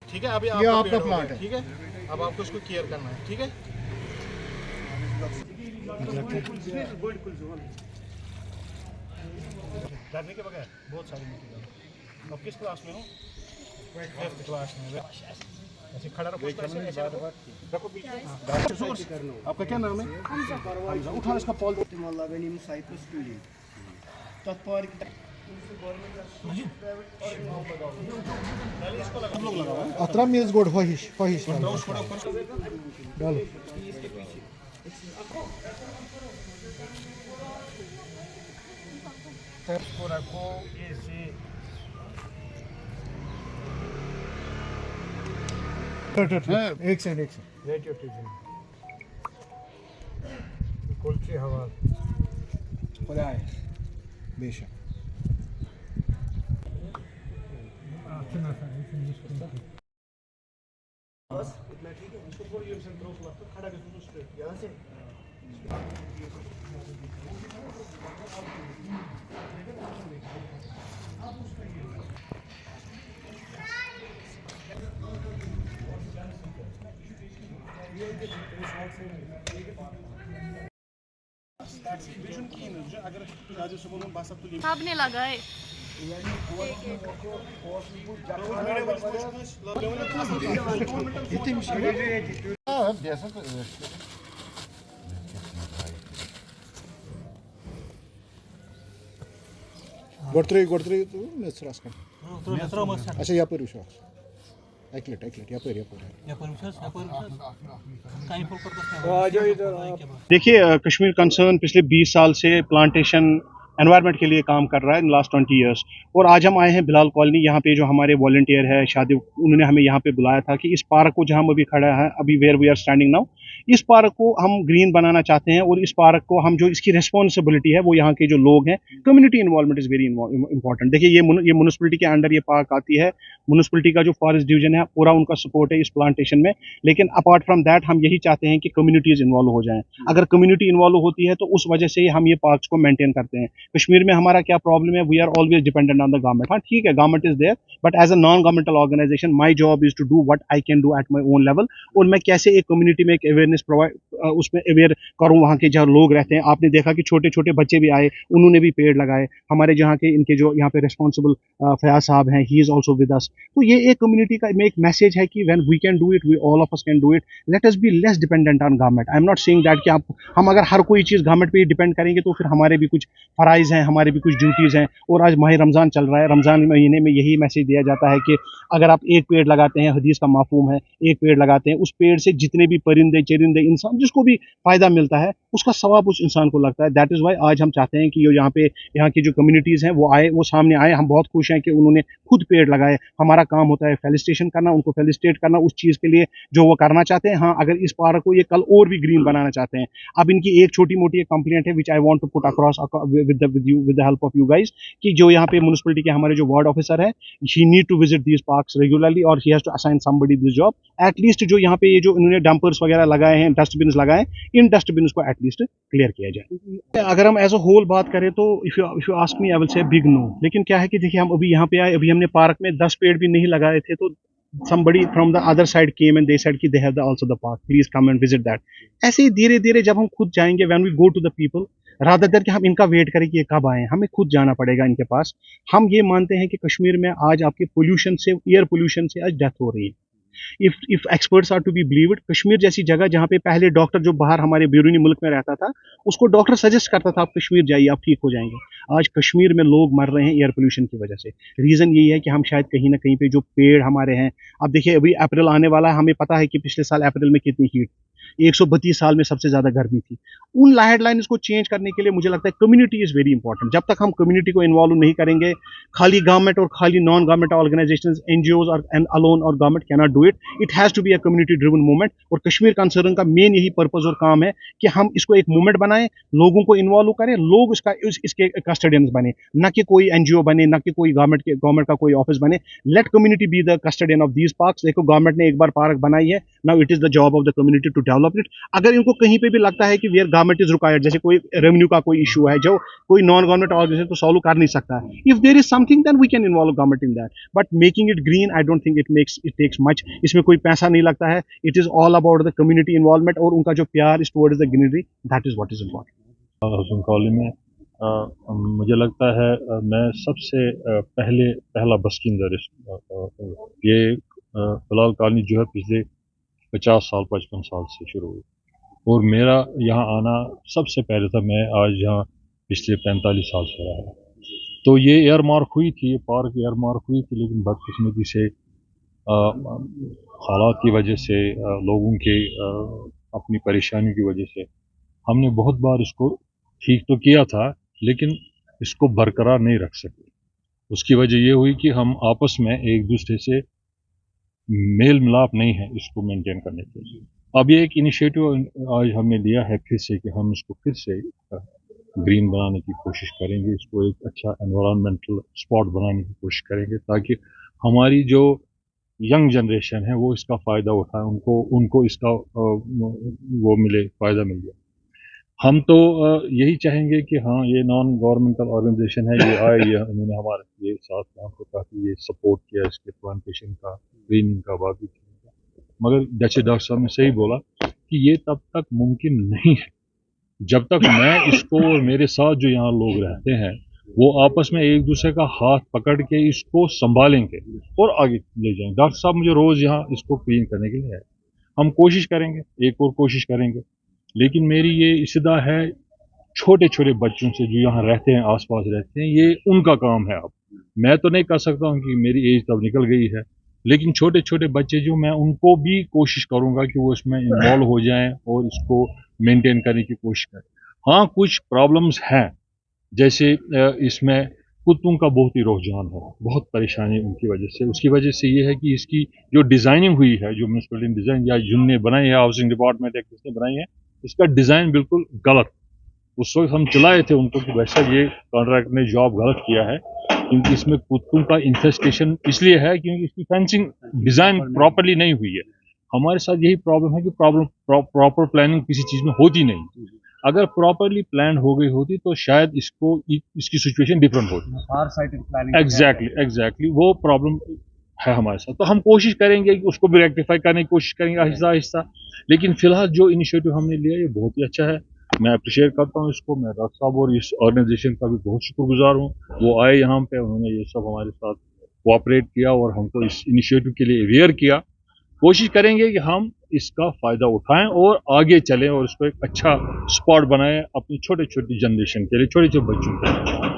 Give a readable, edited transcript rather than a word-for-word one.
ठीक है, अभी ये आपका प्लाट है। ठीक है, अब आपको इसको केयर करना है। ठीक है, डरने के बगैर बहुत सारी मिट्टी डालो। अब किस क्लास में हो? 5th क्लास में। ऐसे खड़ा रखो, रखो बीच में। सोर्स आपका क्या नाम है? हमजा। उठा इसका पॉल। अतरा मीज गुड फहिश फहिश डालो। इसको रखो ऐसे। एक second let your teaching. Kulfi हवा खुदा है बेशक। बस इतना ठीक है। इसको थोड़ी देर से खड़ा करके स्ट्रेट यहाँ से। सबने लगाए। गोडत्री तू मेसरास का अच्छा या पर विश्वास ऐकलेट या पर देखिए, कश्मीर कंसर्न पिछले 20 साल से प्लांटेशन एनवायरनमेंट के लिए काम कर रहा है इन लास्ट 20 ईयर्स। और आज हम आए हैं बिलाल कॉलोनी। यहाँ पे जो हमारे वॉलंटियर है शादी, उन्होंने हमें यहाँ पे बुलाया था कि इस पार्क को जहाँ हम अभी खड़ा है, अभी where we are standing now, इस पार्क को हम ग्रीन बनाना चाहते हैं। और इस पार्क को हम जो इसकी रिस्पॉन्सिबिलिटी है वो यहाँ के जो लोग हैं, community involvement is very important. देखिए, ये म्यूनिसिपलिटी के अंडर ये पार्क आती है। म्यूनिसिपलिटी का जो फॉरेस्ट डिवीजन है पूरा उनका सपोर्ट है इस प्लांटेशन में। लेकिन अपार्ट फ्रॉम दैट हम यही चाहते हैं कि कम्युनिटीज़ इन्वॉल्व हो जाएं। अगर कम्युनिटी इन्वॉल्व होती है तो उस वजह से ही हम ये पार्क्स को मेंटेन करते हैं। कश्मीर में हमारा क्या प्रॉब्लम है, we are always dependent on the government. हाँ ठीक है, government is there, but as a non governmental organisation my job is to do what I can do at my own level. और मैं कैसे एक कम्युनिटी में एक अवेयरनेस प्रोवाइड, उसमें अवेयर करूँ वहाँ के जहाँ लोग रहते हैं। आपने देखा कि छोटे छोटे बच्चे भी आए, उन्होंने भी पेड़ लगाए। हमारे जहाँ के इनके जो यहाँ पे रिस्पॉन्सिबल फयाज साहब हैं, he is also with us. तो ये एक कम्युनिटी का में एक मैसेज है कि when we can do it, we all of us can do it. Let us be less dependent on government. I am not saying that कि हम अगर हर कोई चीज़ गवर्नमेंट पे डिपेंड करेंगे तो फिर हमारे भी कुछ फ़राइज़ हैं, हमारे भी कुछ ड्यूटीज़ हैं। और आज माह रमज़ान चल रहा है, रमज़ान महीने में यही मैसेज दिया जाता है कि अगर आप एक पेड़ लगाते हैं, हदीस का माफूम है, एक पेड़ लगाते हैं, उस पेड़ से जितने भी परिंदे चरिंदे इंसान जिसको भी फ़ायदा मिलता है उसका सवाब उस इंसान को लगता है। दैट इज़ वाई आज हम चाहते हैं कि यहाँ की जो कम्युनिटीज़ हैं वो आए, वो सामने आए। हम बहुत खुश हैं कि उन्होंने खुद पेड़ लगाए। हमारा काम होता है फेलिसिटेशन करना, उनको फेलिसिटेट करना उस चीज़ के लिए जो वो करना चाहते हैं। हाँ, अगर इस पार्क को ये कल और भी ग्रीन बनाना चाहते हैं। अब इनकी एक छोटी मोटी एक कंप्लेंट है which I want to put across with the help of you guys, कि जो यहाँ पे म्यूनिसिपलिटी के हमारे जो वार्ड ऑफिसर है, he need to visit these parks regularly और he has to assign somebody this job. At least जो यहाँ पे ये जो इन्होंने डंपर्स वगैरह लगाए हैं, डस्टबिन लगाए, इन डस्टबिन को एटलीस्ट क्लियर किया जाए। अगर हम एज अ होल बात करें तो if you ask me I will say big no. लेकिन क्या है कि देखिए, हम अभी यहाँ पे आए, अभी हमने पार्क में 10 पेड़ भी नहीं लगाए थे तो somebody from the other side came and they said कि they have also the park, please come and visit that। ऐसे ही धीरे धीरे जब हम खुद जाएंगे, when we go to the people, rather than कि हम इनका वेट करें कि ये कब आए, हमें खुद जाना पड़ेगा इनके पास। हम ये मानते हैं कि कश्मीर में आज आपके पोल्यूशन से, एयर पोल्यूशन से आज डेथ हो रही है। If experts are to be believed, Kashmir जैसी जगह जहाँ पे पहले डॉक्टर जो बाहर हमारे बैरूनी मुल्क में रहता था, उसको डॉक्टर सजेस्ट करता था आप कश्मीर जाइए, आप ठीक हो जाएंगे। आज कश्मीर में लोग मर रहे हैं एयर पोल्यूशन की वजह से। रीज़न यही है कि हम शायद कहीं ना कहीं पे जो पेड़ हमारे हैं, अब देखिए अभी अप्रैल आने वाला है, हमें पता है कि पिछले साल अप्रैल में कितनी हीट, 132 साल में सबसे ज़्यादा गर्मी थी। उन हेडलाइंस को चेंज करने के लिए मुझे लगता है कम्युनिटी इज़ वेरी इंपॉर्टेंट। जब तक हम कम्युनिटी को इन्वॉल्व नहीं करेंगे, खाली गवर्नमेंट और खाली नॉन गवर्नमेंट ऑर्गेनाइजेशंस, एनजीओज और अलोन और government can not do it. It has to be a community driven movement. और कश्मीर कंसर्न का मेन यही पर्पज़ और काम है कि हम इसको एक मूवमेंट बनाएं, लोगों को इन्वॉल्व करें, लोग इसके कस्टडियंस बने, न कि कोई एनजीओ बने, न कि कोई गवर्नमेंट का कोई ऑफिस बने। Let community be the custodian of these parks. देखो, गवर्नमेंट ने एक बार पार्क बनाई है, now it is the job of the community to develop develop it. अगर इनको कहीं पे भी लगता है कि वेयर गवर्नमेंट इज रिक्वायर्ड, जैसे कोई रेवेन्यू का कोई इशू है जो कोई नॉन गवर्नमेंट ऑर्गेनाइजेशन तो सॉल्व कर नहीं सकता है, if there is something then we can involve government in that, but making it green I don't think it takes much. इसमें कोई पैसा नहीं लगता है, it is all about the community involvement और उनका जो प्यार is towards the greenery, that is what is important. Hasan colony में मुझे लगता है मैं सबसे पहला बस्किंदर ये बिलाल कॉलोनी जो है पिछले 50 साल 55 साल से शुरू हुई और मेरा यहाँ आना सबसे पहले था। मैं आज यहाँ पिछले 45 साल से रहा। तो ये एयर मार्क हुई थी, ये पार्क एयर मार्क हुई थी, लेकिन बदकिस्मती से हालात की वजह से लोगों के अपनी परेशानी की वजह से हमने बहुत बार इसको ठीक तो किया था, लेकिन इसको बरकरार नहीं रख सके। उसकी वजह ये हुई कि हम आपस में एक दूसरे से मेल मिलाप नहीं है इसको मेंटेन करने के लिए। अब ये एक इनिशिएटिव आज हमने लिया है फिर से कि हम इसको फिर से ग्रीन बनाने की कोशिश करेंगे, इसको एक अच्छा एनवायरमेंटल स्पॉट बनाने की कोशिश करेंगे ताकि हमारी जो यंग जनरेशन है वो इसका फ़ायदा उठाए, उनको इसका वो मिले, फ़ायदा मिल जाए। हम तो यही चाहेंगे कि हाँ, ये नॉन गवर्नमेंटल ऑर्गेनाइजेशन है, ये आए, ये उन्होंने हमारे ये साथ यहाँ पे काफ़ी ये सपोर्ट किया इसके प्लांटेशन का, ग्रीनिंग का, बाकी चीज़ों का। मगर जैसे डॉक्टर साहब ने सही बोला कि ये तब तक मुमकिन नहीं है जब तक मैं इसको और मेरे साथ जो यहाँ लोग रहते हैं वो आपस में एक दूसरे का हाथ पकड़ के इसको संभालेंगे और आगे ले जाएंगे। डॉक्टर साहब मुझे रोज़ यहाँ इसको क्लीन करने के लिए है, हम कोशिश करेंगे, एक और कोशिश करेंगे, लेकिन मेरी ये इस्तदा है छोटे छोटे बच्चों से जो यहाँ रहते हैं, आसपास रहते हैं, ये उनका काम है। अब मैं तो नहीं कर सकता हूँ कि मेरी एज तब निकल गई है, लेकिन छोटे छोटे बच्चे जो, मैं उनको भी कोशिश करूँगा कि वो इसमें इन्वॉल्व हो जाएं और इसको मेंटेन करने की कोशिश करें। हाँ, कुछ प्रॉब्लम्स हैं, जैसे इसमें कुत्तों का बहुत ही रुझान है, बहुत परेशानी उनकी वजह से। उसकी वजह से ये है कि इसकी जो डिज़ाइनिंग हुई है, जो म्यूनसिपलिटी डिज़ाइन या जिनने बनाई है, हाउसिंग डिपार्टमेंट या किसने बनाई है, इसका डिज़ाइन बिल्कुल गलत। उस वक्त हम चलाए थे उनको कि वैसा ये कॉन्ट्रैक्ट ने जॉब गलत किया है, क्योंकि इसमें कुत्तों का इन्फेस्टेशन इसलिए है क्योंकि इसकी फेंसिंग डिज़ाइन प्रॉपरली नहीं हुई है। हमारे साथ यही प्रॉब्लम है कि प्रॉपर प्लानिंग किसी चीज़ में होती नहीं। अगर प्रॉपरली प्लान हो गई होती तो शायद इसकी सिचुएशन डिफरेंट होती। एग्जैक्टली वो प्रॉब्लम है हमारे साथ। तो हम कोशिश करेंगे कि उसको भी रेक्टिफाई करने की कोशिश करेंगे आहिस्ता आहिस्ता, लेकिन फिलहाल जो इनिशिएटिव हमने लिया ये बहुत ही अच्छा है, मैं अप्रिशिएट करता हूँ इसको। मैं डॉक्टर साहब और इस ऑर्गेनाइजेशन का भी बहुत शुक्रगुजार हूँ, वो आए यहाँ पे, उन्होंने ये सब हमारे साथ कोऑपरेट किया और हमको इस इनिशिएटिव के लिए अवेयर किया। कोशिश करेंगे कि हम इसका फ़ायदा उठाएं और आगे चलें और इसको एक अच्छा स्पॉट बनाएं अपनी छोटी छोटी जनरेशन के लिए, छोटे छोटे बच्चों के लिए।